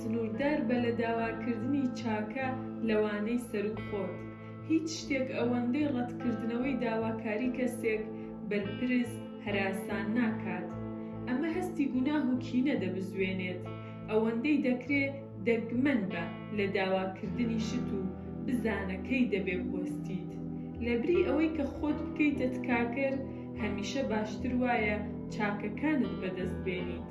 سنووردار بە لە داواکردنی چاکە لەوانەی سەر و خۆت. هیچ شتێک ئەوەندەی ڕەتکردنەوەی داواکاری کەسێک بەرپرس هەراسان ناکات. ئەمە هەستی گوناه و کینە دەبزوێنێت، ئەوەندەی دەکرێت دەگمەن بە لە داواکردنی شت و بزانە کەی دەبێ بوەستیت. لەبری ئەوەی کە خۆت بکەیتە تکاکەر، هەمیشە باشتر وایە چاکەکانت بەدەست بێنیت،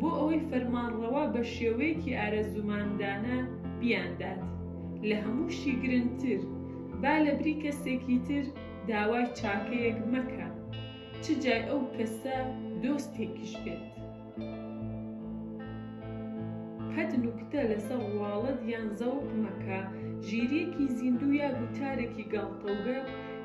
بۆ ئەوەی فەرمانڕەوا بە شێوەیەکی ئارەزوماندانە بیاندات. لە هەمووشی گرنگتر، با لەبری کەسێکی تر داوای چاکەیەک مەکە، چ جای ئەو کەسە دۆستێکیش بێت. قەت نوکتە لەسەر ڕواڵەت یان زەوق مەکە. ژیرێکی زیندوو یا گوتارێکی گاڵتەوگە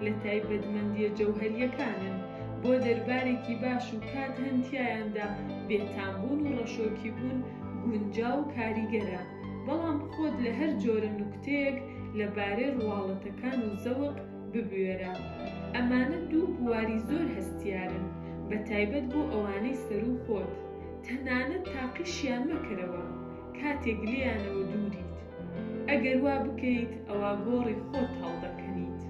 لە تایبەتمەندیە جەوهەریەکانن بۆ دەربارێکی باش و کات هەندیایاندا بێتامبوون و ڕەشۆکی بوون گونجاو و کاریگەرە. بەڵام خۆت لە هەر جۆرە نوکتەیەک لەبارەی ڕواڵەتەکان و زەوق ببوێرە. ئەمانە دوو بواری زۆر هەستیارن، بە تایبەت بۆ ئەوانەی سەر و خۆت. تەنانەت تاقیشیان مەکەرەوە کاتێک لێیانەوە دووریت. ئەگەر وا بکەیت ئەوە گۆڕی خۆت هەڵدەکەنیت.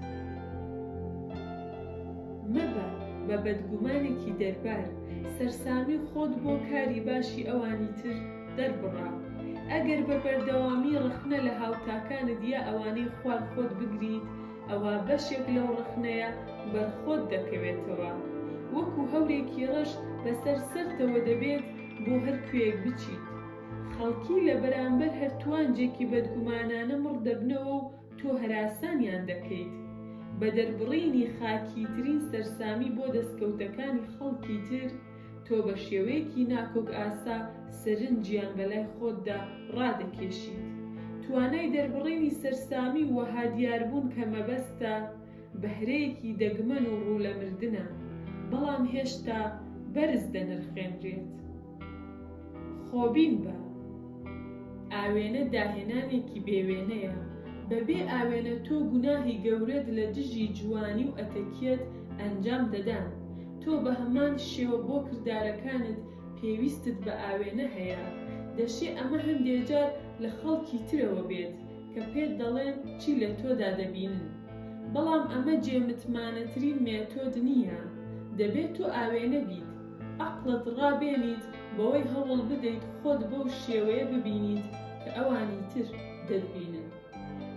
مەبە بە بەدگومانێکی دەربار سەرسامی خۆت بۆ کاری باشی ئەوانی تر دەربڕا. ئەگەر بە بەردەوامی ڕخنە لە هاوتاکانت یا ئەوانەی خوار خۆت بگریت، ئەوە بەشێک لەو ڕخنەیە بەرخۆت دەکەوێتەوە. وەکو هەورێکی ڕەش بەسەر سەرتەوە دەبێت بۆ هەر کوێیەک بچیت. خەڵکی لە بەرامبەر هەر توانجێکی بەدگومانانە مڕ دەبنەوە و تۆ هەراسانیان دەکەیت. بە دەربڕینی خاکیترین سەرسامی بۆ دەستکەوتەکانی خەڵکی تر، تۆ بە شێوەیەکی ناکۆک ئاسا سەرنجیان بەلای خۆتدا ڕادەکێشیت. توانای دەربڕینی سەرسامی وەها دیاربوون کە مەبەستە بەهرەیەکی دەگمەن و ڕوو لە مردنە، بەڵام هێشتا بەرز دەنرخێنرێت. خۆبین بە ئاوێنە داهێنانێکی بێوێنەیە. بەبێ ئاوێنە تۆ گوناهی گەورەت لە دژی جوانی و ئەتەکیەت ئەنجام دەدان. تۆ بە هەمان شێوە بۆ کردارەکانت پێویستت بە ئاوێنە هەیە. دەشێ ئەمە هەندێجار لە خەڵکی ترەوە بێت کە پێت دەڵێن چی لە تۆدا دەبینن، بەڵام ئەمە جێمتمانەترین مێتۆد نییە. دەبێت تۆ ئاوێنە بیت، عەقڵت ڕابێنیت بەوەی هەوڵ بدەیت خۆت بەو شێوەیە ببینیت کە ئەوانی تر دەبینن.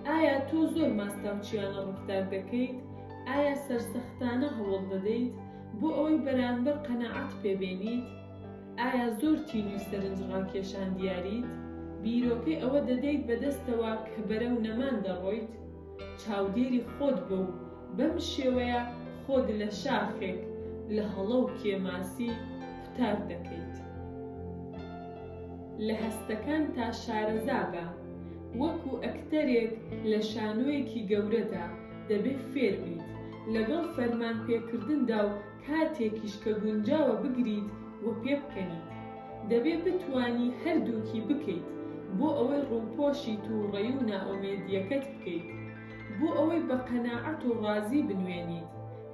ئایا تۆ زۆر ماستاوچیانە ڕفتار دەکەیت؟ ئایا سەرسەختانە هەوڵ دەدەیت بۆ ئەوەی بەرامبەر قەناعەت پێبێنیت؟ ئایا زۆر تین و سەرنج ڕاکێشان دیاریت؟ بیرۆکەی ئەوە دەدەیت بەدەستەوە کە بەرەو نەمان دەڕۆیت؟ چاودێری خۆت بە و بەم شێوەیە خۆت لە شاخێک لە هەڵە و کێماسی قوتار دەکەیت. لە هەستەکان تا شارەزا بە، وەکو ئەکتەرێک لە شانۆیەکی گەورەدا دەبێت فێر بیت، لەگەڵ فەرمان پێکردندا و کاتێکیش کە گونجاوە بگریت و پێ بکەنیت. دەبێت بتوانی هەردووکی بکەیت بۆ ئەوەی ڕووپۆشی تووڕەیی و نائومێدیەکەت بکەیت، بۆ ئەوەی بە قەناعەت و ڕازی بنوێنیت.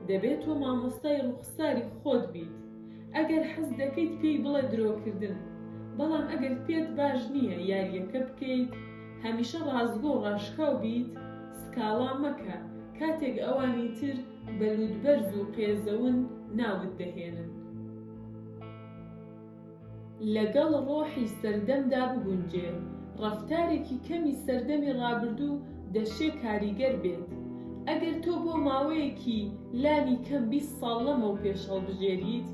دەبێت تۆ مامۆستای ڕوخساری خۆت بیت. ئەگەر حەز دەکەیت پێی بڵێ درۆکردن، بەڵام ئەگەر پێت باش نییە یاریەکە بکەیت، هەمیشە ڕازگۆ و ڕاشکاو بیت. سکاڵا مەکە کاتێک ئەوانی تر بەلوودبەرز و قێزەون ناوت دەهێنن. لەگەڵ ڕۆحی سەردەمدا بگونجێ. ڕەفتارێکی کەمی سەردەمی ڕابردوو دەشێ کاریگەر بێت. ئەگەر تۆ بۆ ماوەیەکی لانی کەم 20 ساڵ لەمەو پێش هەڵبژێریت،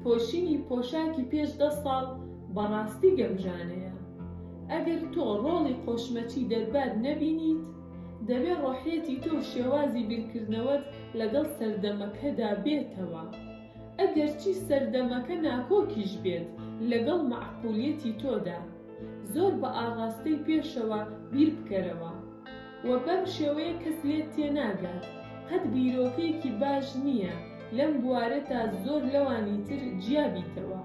پۆشینی پۆشاکی پێش 10 ساڵ بەڕاستی گەمژانەیە. ئەگەر تۆ ڕۆڵی قۆشمەچی دەربار نەبینیت، دەبێت ڕۆحیەتی تۆ شێوازی بیرکردنەوەت لەگەڵ سەردەمەکەدا بێتەوە. ئەگەر چی سەردەمەکە ناکۆکیش بێت لەگەڵ مەعقولیەتی تۆدا، زۆر بە ئاڕاستەی پێشەوە بیر بکەرەوە و بەم شێوەیە کەس لێت تێناگات. قەت بیرۆکەیەکی باش نییە لەم بوارەتا زۆر لەوانی تر جیابیتەوە.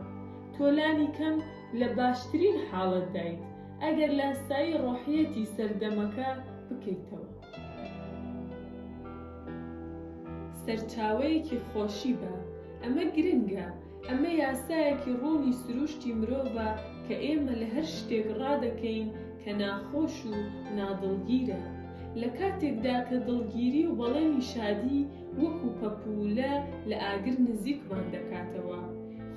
تۆلانی کەم لە باشترین حاڵەت دایت ئەگەر لاستایی ڕۆحیەتی سەردەمەکە بکەیتەوە. سەرچاوەیەکی خۆشی بە. ئەمە گرنگە ئەمە یاسایەکی ڕوونی سروشتی مرۆڤە کە ئێمە لە هەر شتێک ڕادەکەین کە ناخۆش و نادڵگیرە. لە کاتێکدا کە دڵگیری و بەڵێنی شادی وەکو پەپولە لە ئاگر نزیکمان دەکاتەوە،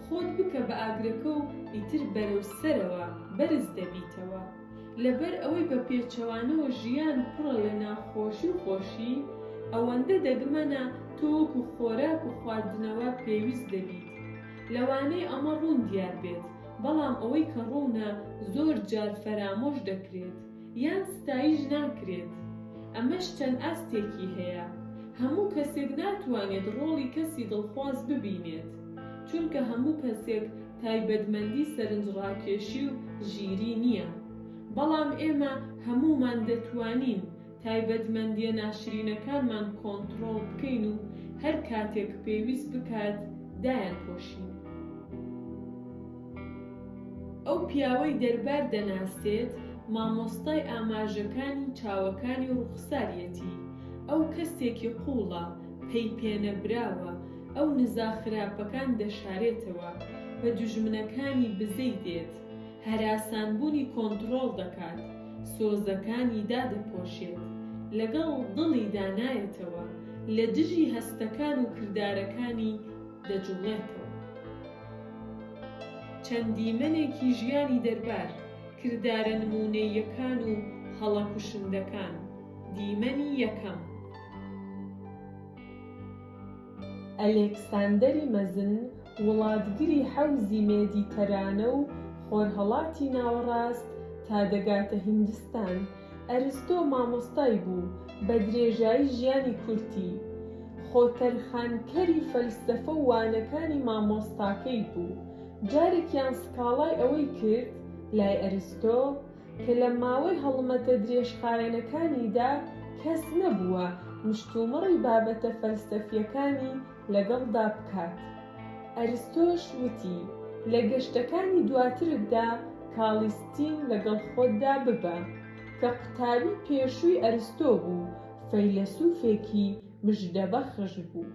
خۆت بکە بە ئاگرەکە و ئیتر بەرەو سەرەوە بەرز دەبیتەوە. لەبەر ئەوەی بە پێچەوانەوە ژیان پڕە لە ناخۆشی و خۆشی، ئەوەندە دەگمەنە تۆ وەکو خۆراک و خواردنەوە پێویست دەبیت. لەوانەی ئەمە ڕوون دیار بێت، بەڵام ئەوەی کە ڕوونە زۆر جار فەرامۆش دەکرێت یان ستایش ناکرێت. ئەمەش چەند ئاستێکی هەیە. هەموو کەسێک ناتوانێت ڕۆڵی کەسی دڵخواز ببینێت، چونکە هەموو کەسێک تایبەتمەندی سەرنجڕاکێشی و ژیری نییە. بەڵام ئێمە هەموومان دەتوانین تایبەتمەندیە ناشرینەکانمان کۆنتڕۆڵ بکەین و هەر کاتێک پێویست بکات دایان پۆشین. ئەو پیاوەی دەربار دەناسێت مامۆستای ئاماژەکانی چاوەکانی ڕوخساریەتی، ئەو کەسێکی قوڵە، پێی پێنەبراوە، ئەو نزا خراپەکان دەشارێتەوە، بە دوژمنەکانی بزەی دێت، هەراسانبوونی کۆنتڕۆڵ دەکات، سۆزەکانی دادەپۆشێت، لەگەڵ دڵی دانایەتەوە، لە دژی هەستەکان و کردارەکانی دەجوڵێتەوە. چەندیمەنێکی ژیانی دەربار، کردارە نمونەییەکان و هەڵە کوشندەکان. دیمەنی یەکەم، ئەلێکساندەری مەزن، وڵاتگری حەوزی مێدیتەرانە و خۆرهەڵاتی ناوەڕاست تا دەگاتە هیندستان. ئەرستۆ مامۆستای بوو، بە درێژایی ژیانی کورتی، خۆتەرخانکەری فەلسەفە و وانەکانی مامۆستاکەی بوو. جارێکیان سکاڵای ئەوەی کرد لای ئەرستۆ کە لە ماوەی هەڵمەتە درێژخایەنەکانیدا کەس نەبووە مشتومڕی بابەتە فەلسەفیەکانی لەگەڵدا بکات. ئەرستۆش وتی لە گەشتەکانی دواتردا کاڵیستین لەگەڵ خۆتدا ببە، کە قوتابی پێشووی ئەرستۆ بوو، فەیلسوفێکی مژدەبەخش بوو.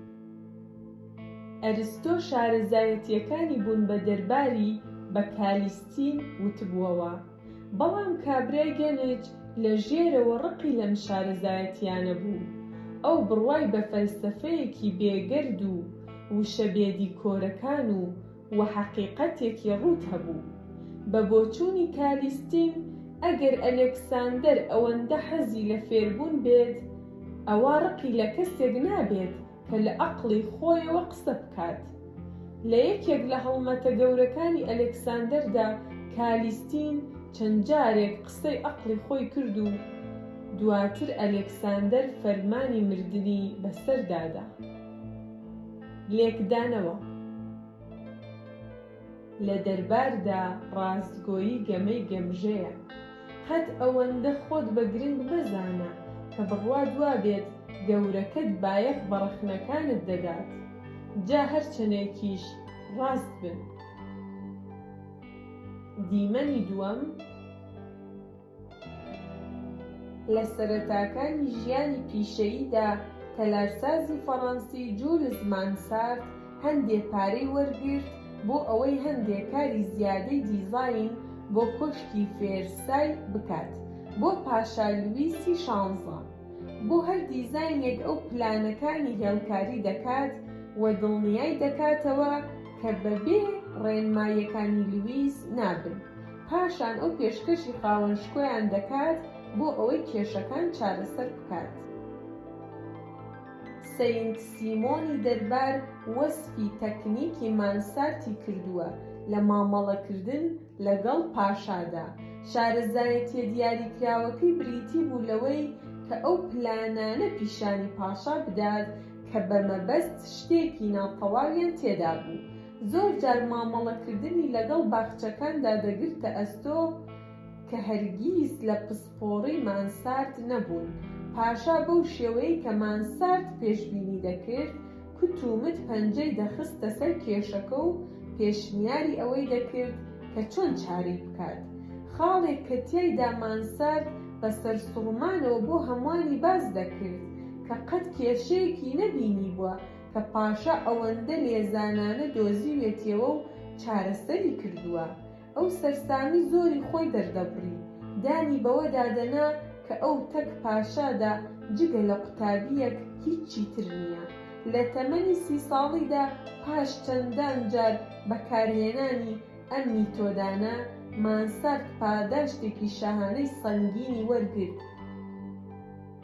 ئەرستۆ شارەزایەتیەکانی بوون بە دەرباری بە کالیستین وتبووەوە، بەڵام کابرای گەنج لە ژێرەوە ڕقی لەم شارەزایەتیانە بوو. ئەو بڕوای بە فەلسەفەیەکی بێگەرد و وشە بێدیکۆرەکان و حەقیقەتێکی ڕوت هەبوو. بە بۆچوونی کالیستین ئەگەر ئەلێکساندەر ئەوەندە حەزی لە فێربوون بێت، ئەوە ڕقی لە کەسێک نابێت کە لە عەقڵی خۆیەوە قسە بکات. لە یەکێک لە هەڵمەتە گەورەکانی ئەلێکساندەردا کالیستین چەند جارێک قسەی عەقڵی خۆی کرد و دواتر ئەلێکساندەر فەرمانی مردنی بەسەردادا. لێکدانەوە لە دەرباردا ڕاستگۆیی گەمەی گەمژەیە. قەت ئەوەندە خۆت بە گرنگ مەزانە کە بڕوا دوابێت گەورەکەت بایەخ بە ڕەخنەکانت دەدات، جا هەرچەندێکیش ڕاست بن. دیمەنی دووەم، لە سەرەتاکانی ژیانی پیشەییدا تەلارسازی فەڕەنسی جوولز مانسارد هەندێک پارەی وەرگرت بۆ ئەوەی هەندێک کاری زیادەی دیزاین بۆ کۆشکی فێرسای بکات بۆ پاشا لویسی 16. بۆ هەر دیزاینێک ئەو پلانەکانی هێڵکاری دەکات و دڵنیای دەکاتەوە کە بەبێ ڕێنماییەکانی لویس نابن. پاشان ئەو پێشکەشی خاوەنشکۆیان دەکات بۆ ئەوەی کێشەکان چارەسەر بکات. سەینت سیمۆنی دەربار وەسفی تەکنیکی مانسارتی کردووە لە مامەڵەکردن لەگەڵ پاشادا. شارەزایەتیە دیاریکراوەکەی بریتی بوو لەوەی کە ئەو پلانانە پیشانی پاشا بدات کە بەمەبەست شتێکی ناوتەواویان تێدا بوو. زۆر جار مامەڵەکردنی لەگەڵ باخچەکاندا دەگرتە ئەستۆ کە هەرگیز لە پسپۆڕی مانسارد نەبوون. پاشا بەو شێوەیەی کە مانسارد پێشبینی دەکرد کوتومت پەنجەی دەخستە سەر کێشەکە و پێشنیاری ئەوەی دەکرد کە چۆن چارەی بکات. خاڵێک کە تیایدا مانسارد بەسەر سوڵمانەوە بۆ هەمووانی باز دەکرد کە قەت کێشەیەکی نەبینی بووە کە پاشا ئەوەندە لێزانانە دۆزیوێتیەوە و چارەسەری کردووە. ئەو سەرسامی زۆری خۆی دەردەبڕی، دانی بەوە دادەنا کە ئەو تەک پاشادا جگە لە قوتابیەک هیچی تر نییە. لە تەمەنی 30 ساڵیدا پاش چەندان جار بەکارهێنانی ئەم میتۆدانە مانسارد پاداشتێکی شاهانەی سەنگینی وەرگرت.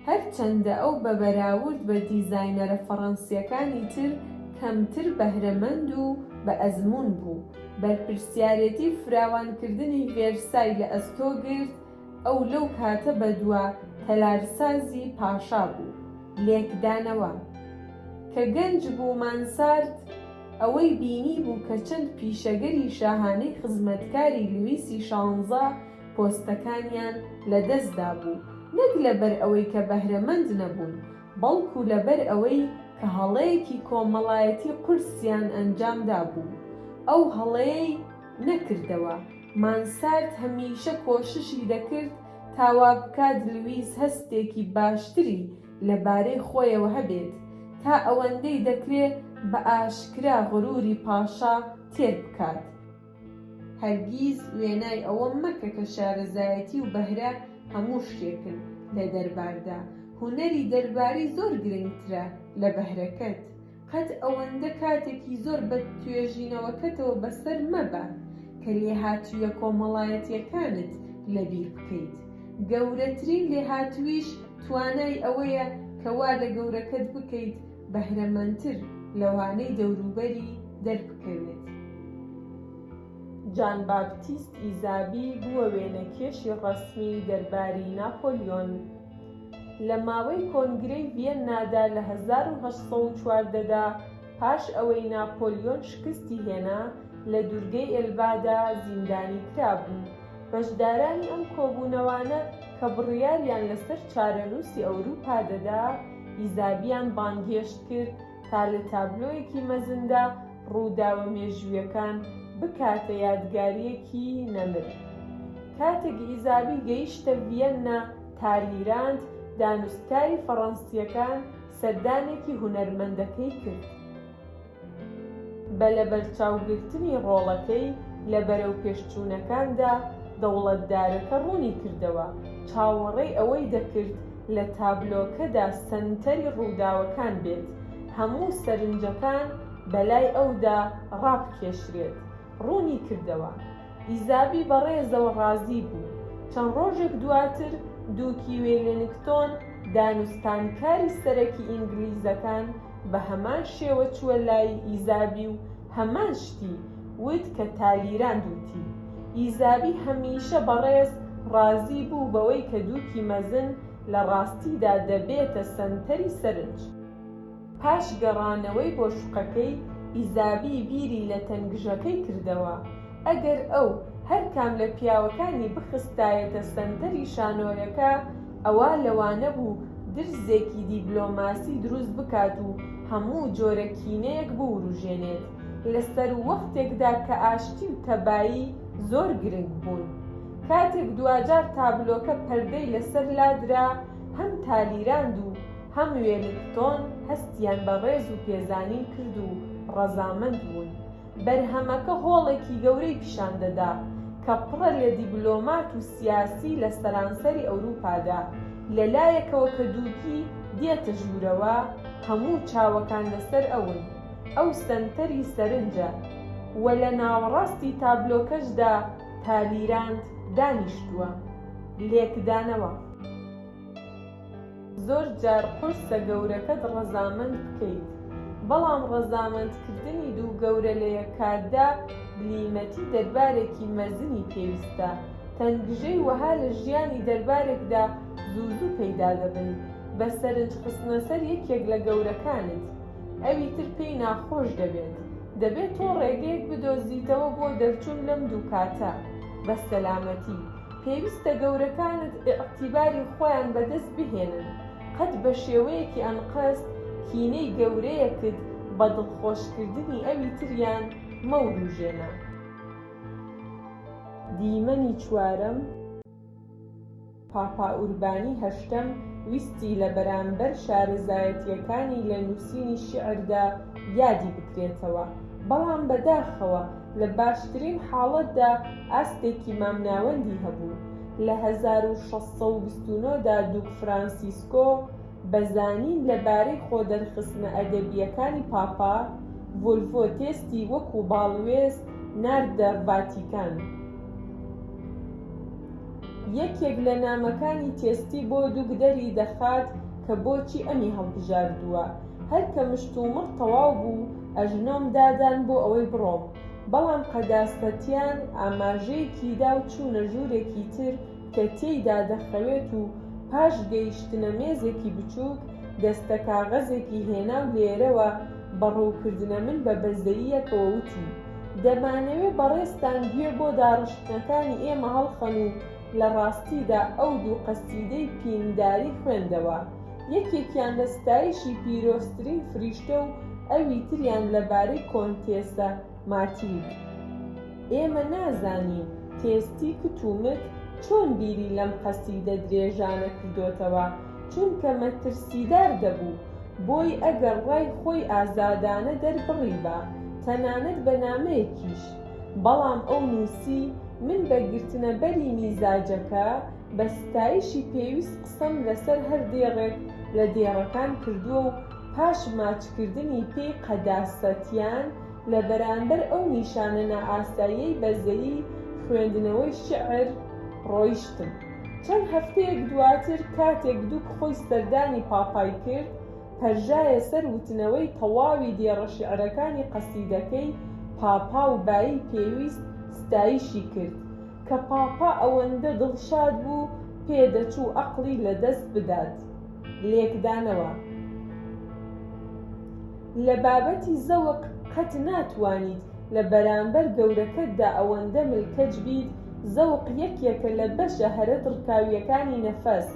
هەرچەندە ئەو بە بەراورد بە دیزاینەرە فەڕەنسیەکانی تر کەمتر بەهرەمەند و بە ئەزموون بوو. بەرپرسیارەتی فراوانکردنی ڤێرسای لە ئەستۆ گرت. ئەو لەو کاتە بەدووە تەلارسازی پاشا بوو. لێکدانەوە کە گەنج بوو، مانسارد ئەوەی بینی بوو کە چەند پیشەگەری شاهانەی خزمەتکاری لویسی 16 پۆستەکانیان لەدەستدا بوو، نەک لەبەر ئەوەی کە بەهرەمەند نەبوون، بەڵکو لەبەر ئەوەی کە هەڵەیەکی کۆمەڵایەتی قورسیان ئەنجامدا بوو. ئەو هەڵەیەی نەکردەوە. مانسارد هەمیشە کۆششی دەکرد تاوا بکات لویس هەستێکی باشتری لەبارەی خۆیەوە هەبێت، تا ئەوەندەی دەکرێت بە ئاشکرا غروری پاشا تێر بکات. هەرگیز وێنای ئەوە مەکە کە شارەزایەتی و بەهرە هەموو شتێکن لە دەرباردا. هونەری دەرباری زۆر گرنگترە لە بەهرەکەت. قەت ئەوەندە کاتێکی زۆر بە توێژینەوەکەتەوە بەسەر مەبە کە لێهاتوویە کۆمەڵایەتیەکانت لەبیر بکەیت. گەورەترین لێهاتوویش توانای ئەوەیە کە وا لە گەورەکەت بکەیت بەهرەمەندتر لەوانەی دەوروبەری دەربکەوێت. جان باپتیست ئیزابی بووە وێنەکێشی ڕەسمی دەرباری ناپۆلیۆن. لە ماوەی کۆنگرەی ڤیەنادا لە 1814دا پاش ئەوەی ناپۆلیۆن شکستی هێنا لە دوورگەی ئێلبادا زیندانی کرابوو. بەشدارانی ئەم کۆبوونەوانە کە بڕیاریان لەسەر چارەنووسی ئەوروپا دەدا، ئیزابیان بانگهێشت کرد تا لە تابلۆیەکی مەزندا ڕووداوە مێژوویەکان بکاتە یادگاریەکی نەمر. کاتێک ئیزابی گەیشتە ڤیەنا، تالیراند دانوستکاری فەڕەنسیەکان سەردانێکی هونەرمەندەکەی کرد. بە لەبەرچاوگرتنی ڕۆڵەکەی لە بەرەو پێشچوونەکاندا دەوڵەتدارەکە ڕوونی کردەوە، چاوەڕێی ئەوەی دەکرد لە تابلۆکەدا سەنتەری ڕووداوەکان بێت، هەموو سەرنجەکان بەلای ئەودا ڕابکێشرێت. ڕوونی کردەوە. ئیزابی بەڕێزەوە ڕازی بوو. چەند ڕۆژێک دواتر دووکی وێلینگتۆن دانوستانکاری سەرەکی ئینگلیزەکان بە هەمان شێوە چووە لای ئیزابی و هەمان شتی وت کە تالیراند وتی. ئیزابی هەمیشە بەڕێز ڕازی بوو بەوەی کە دووکی مەزن لە ڕاستیدا دەبێتە سەنتەری سەرنج. پاش گەڕانەوەی بۆ شوقەکەی، ئیزابی بیری لە تەنگژەکەی کردەوە. ئەگەر ئەو هەر کام لە پیاوەکانی بخستایەتە سەنتەری شانۆیەکە، ئەوە لەوانە بوو درزێکی دیبلۆماسی دروست بکات و هەموو جۆرە کینەیەک بوروژێنێت لەسەر وەختێکدا کە ئاشتی و تەبایی زۆر گرنگ بوون. کاتێک دوجار تابلۆکە پەردەی لەسەر لادرا، هەم تالیراند و هەم وێلینگتۆن هەستیان بە ڕێز و پێزانین کرد و ڕەزامەند بوون. بەرهەمەکە هۆڵێکی گەورەی پیشان دەدا کە پڕە لە دیبلۆمات و سیاسی لە سەرانسەری ئەوروپادا. لەلایەکەوە کە دووکی دێتە ژوورەوە، هەموو چاوەکان لەسەر ئەون. ئەو سەنتەری سەرنجە، وە لە ناوەڕاستی تابلۆکەشدا تالیراند دانیشتووە. لێکدانەوە زۆر جار قورسە گەورەکەت ڕەزامەند بکەیت، بەڵام ڕەزامەندکردنی دوو گەورە لە یەک کاتدا بلیمەتی دەربارێکی مەزنی پێویستە. تەنگژەی وەها لە ژیانی دەربارێکدا زوو پەیدا دەبن. بە سەرنج خستنە سەر یەکێک لە گەورەکانت، ئەوی تر پێی ناخۆش دەبێت. دەبێت تۆ ڕێگەیەک بدۆزیتەوە بۆ دەرچوون لەم دوو کاتە. بە سەلامەتی پێویستە گەورەکانت ئیعتیباری خۆیان بەدەست بهێنن، قەت بە شێوەیەکی ئەنقەست کینەی گەورەیەکت بە دڵخۆشکردنی ئەوی تریان مەوروژێنە. دیمەنی چوارەم، پاپا ئوربانی هەشتەم ویستی لە بەرامبەر شارەزایەتیەکانی لە نووسینی شیعردا یادی بکرێتەوە، بەڵام بەداخەوە لە باشترین حاڵەتدا ئاستێکی مامناوەندی هەبوو. لە 1629 دا دووک فرانسیسکۆ بەزانین لەبارەی خۆدەرخستنە ئەدەبیەکانی پاپا ڤۆلڤۆ تێستی وەکو باڵوێز ناردە ڤاتیکان. یەکێک لە نامەکانی تێستی بۆ دووک دەری دەخات کە بۆچی ئەمی هەڵبژاردووە. هەرکە مشتومڕ تەواو بوو ئەژنۆم دادان بۆ ئەوەی بڕۆم، بەڵام قەداستەتیان ئاماژەیەکی دا و چوونە ژوورێکی تر کە تێیدا دەخەوێت و پاش گەیشتنە مێزێکی بچووک دەستە کاغەزێکی هێنا و لێرەوە بەڕووکردنە من بە بەزەییەکەوە وتی: دەمانەوێ بەڕێستان گوێ بۆ داڕشتنەکانی ئێمە هەڵخەن و لە ڕاستیدا ئەو دوو قەسیدەی پینداری خوێندەوە. یەکێکیان لە ستایشی پیرۆزترین فریشتە و ئەوی تریان لەبارەی کۆنتێسە ماتیلد. ئێمە نازانین تێستی کتومت چۆن بیری لەم قەسیدە درێژانە کردوتەوە، چونکە مەترسیدار دەبوو بۆی ئەگەر ڕای خۆی ئازادانە دەربڕیبا، تەنانەت بە نامەیەکیش. بەڵام ئەو نووسی: من بە گرتنەبەری میزاجەکە بە ستایشی پێویست قسەم لەسەر هەر دێڕێک لە دێڕەکان کردووە و پاش ماچکردنی پێی قەداستەتیان لە بەرامبەر ئەو نیشانە نائاساییەی بەزەیی خوێندنەوەی شیعر ڕۆیشتم. چەند هەفتەیەک دواتر کاتێک دووک خۆی سەردانی پاپای کرد، پەرژایە سەر وتنەوەی تەواوی دێڕە شیعرەکانی قەسیدەکەی پاپا و بایی پێویست ستایشی کرد کە پاپا ئەوەندە دڵشاد بوو پێدەچوو عەقڵی لەدەست بدات. لێکدانەوە: لە بابەتی زەوق قەت ناتوانیت لە بەرامبەر گەورەکەتدا ئەوەندە ملکەج بیت. زەوق یەکێکە لە بەشە هەرە دڕکاویەکانی نەفەس.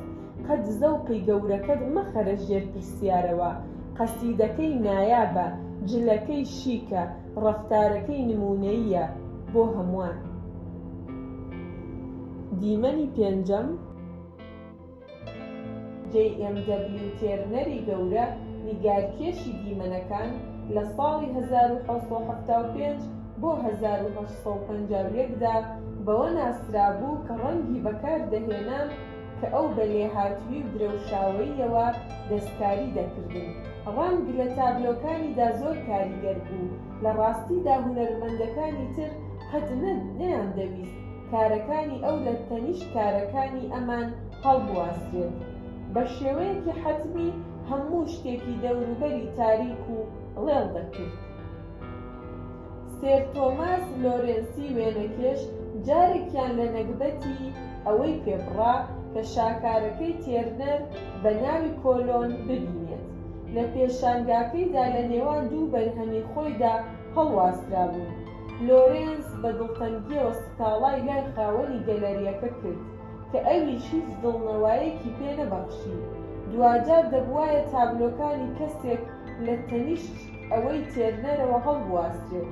قەت زەوقی گەورەکەت مەخەرە ژێر پرسیارەوە. قەسیدەکەی نایابە، جلەکەی شیکە، ڕەفتارەکەی نمونەییە بۆ هەمووان. دیمەنی پێنجەم JMW تێرنەری گەورە نیگارکێشی دیمەنەکان لە ساڵی 1775 بۆ 1851 دا بەوە ناسرابوو کە ڕەنگی بەکاردەهێنان کە ئەو بە لێهاتووی و درەوشاوەییەوە دەستکاری دەکردن. ڕەنگ لە تابلۆکانیدا زۆر کاریگەر بوو. لە ڕاستیدا هونەرمەندەکانی تر قەت نەیان دەویست کارەکانی ئەو لە تەنیشت کارەکانی ئەمان هەڵبواسرێت. بە شێوەیەکی حەتمی هەموو شتێکی دەوروبەری تاریک و ڵێڵ دەکرد. سێر تۆماس لۆرێنسی وێنەکێش جارێکیان لە نەکبەتی ئەوەی پێبڕا کە شاکارەکەی تێرنەر بە ناوی کۆلۆن ببینێت. لە پێشانگاکەیدا لە نێوان دوو بەرهەمی خۆیدا هەڵواسرا بوون. لۆرێنس بە دڵتەنگیەوە سکاڵای لای خاوەنی گەلەریەکە کرد کە ئەویش هیچ دڵنەوایەکی پێ نەبەخشی. دوجار دەبوایە تابلۆکانی کەسێک لە تەنیشت ئەوەی تێرنەرەوە هەڵبواسرێت،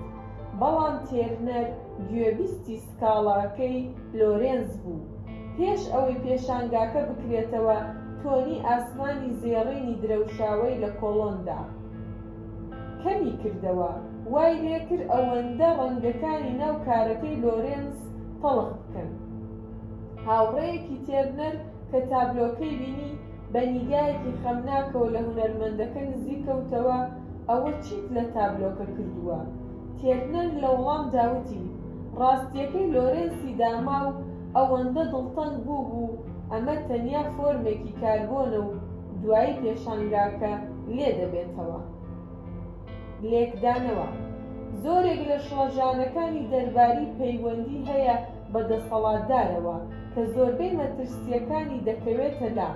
بەڵام تێرنەر گوێبیستی سکاڵاکەی لۆرێنس بوو. پێش ئەوەی پێشانگاکە بکرێتەوە، تۆنی ئاسمانی زێڕینی درەوشاوەی لە کۆڵۆندا کەمی کردەوە. وای لێکرد ئەوەندە ڕەنگەکانی ناو کارەکەی لۆرێنس تەڵخ بکەن. هاوڕێیەکی تێرنەر کە تابلۆکەی بینی بە نیگایەکی خەمناکەوە لە هونەرمەندەکە نزیک کەوتەوە: ئەوە چیت لە تابلۆکە کردووە؟ تێرنەر لە وەڵام داوتی: ڕاستیەکەی لۆرێنسی داما و ئەوەندە دڵتەنگ بوو ئەمە تەنیا فۆرمێکی کاربۆنە و دوایی پێشانگاکە لێ دەبێتەوە. لێکدانەوە: زۆرێک لە شڵەژانەکانی دەرباری پەیوەندی هەیە بە دەسەڵاتدارەوە کە زۆربەی مەترسیەکانی دەکەوێتە لا.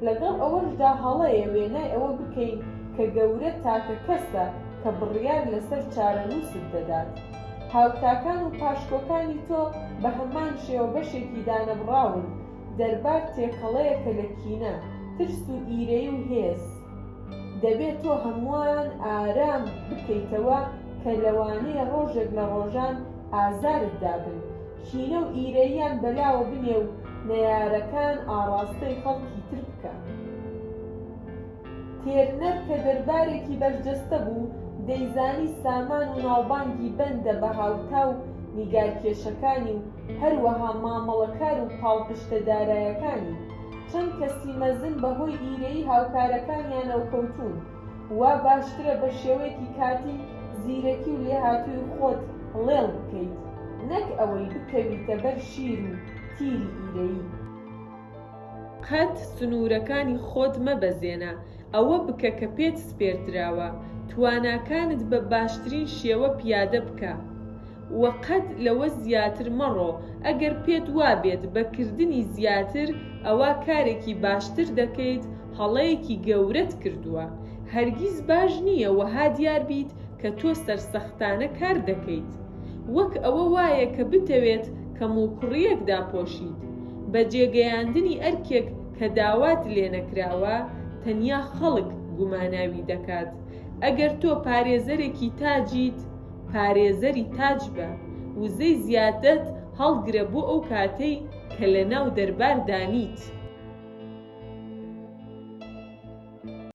لەگەڵ ئەوەشدا هەڵەیە وێنای ئەوە بکەین کە گەورە تاکە کەسە کە بڕیار لەسەر چارەنووست دەدات. هاوتاکان و پاشکۆکانی تۆ بە هەمان شێوە بەشێکی دانەبڕاون. دەربار تێکەڵەیەکە لە کینە، ترس و ئیرەی و هێز. دەبێت تۆ هەمووان ئارام بکەیتەوە کە لەوانەیە ڕۆژێک لە ڕۆژان ئازارت دابن، کینە و ئیرەییان بەلاوە بنێ و نەیارەکان ئاڕاستەی خەڵکی تر بکە. تێرنەر کە دەربارێکی بەرجەستە بوو، دەیزانی سامان و ناوبانگی بەندە بە هاوتا و نیگارکێشەکانی و هەروەها مامەڵەکار و پاڵپشتە داراییەکانی. چەند کەسی مەزن بەهۆی ئیرەی هاوکارەکانیانەوە کەوتوون. وا باشترە بە شێوەیەکی کاتی زیرەکی و لێهاتووی خۆت لێڵ بکەیت، نەک ئەوەی بکەویتە بەر شیر و تیری ئیرەیی. قەت سنوورەکانی خۆت مەبەزێنە، ئەوە بکە کە پێت سپێردراوە، تواناکانت بە باشترین شێوە پیادە بکە. وە قەت لەوە زیاتر مەڕۆ، ئەگەر پێت وابێت بەکردنی زیاتر ئەوە کارێکی باشتر دەکەیت، هەڵەیەکی گەورەت کردووە. هەرگیز باش نییە وەها دیار بیت کە تۆ سەرسەختانە کار دەکەیت، وەک ئەوە وایە کە بتەوێت کەموکوڕیەک داپۆشیت. بە جێگەیاندنی ئەرکێک کە داوات لێ نەکراوە، تەنیا خەڵک گوماناوی دەکات. ئەگەر تۆ پارێزەرێکی تاجیت، پارێزەری تاج بە، وزەی زیادەت هەڵگرە بۆ ئەو کاتەی کە لە ناو دەربار دانیت.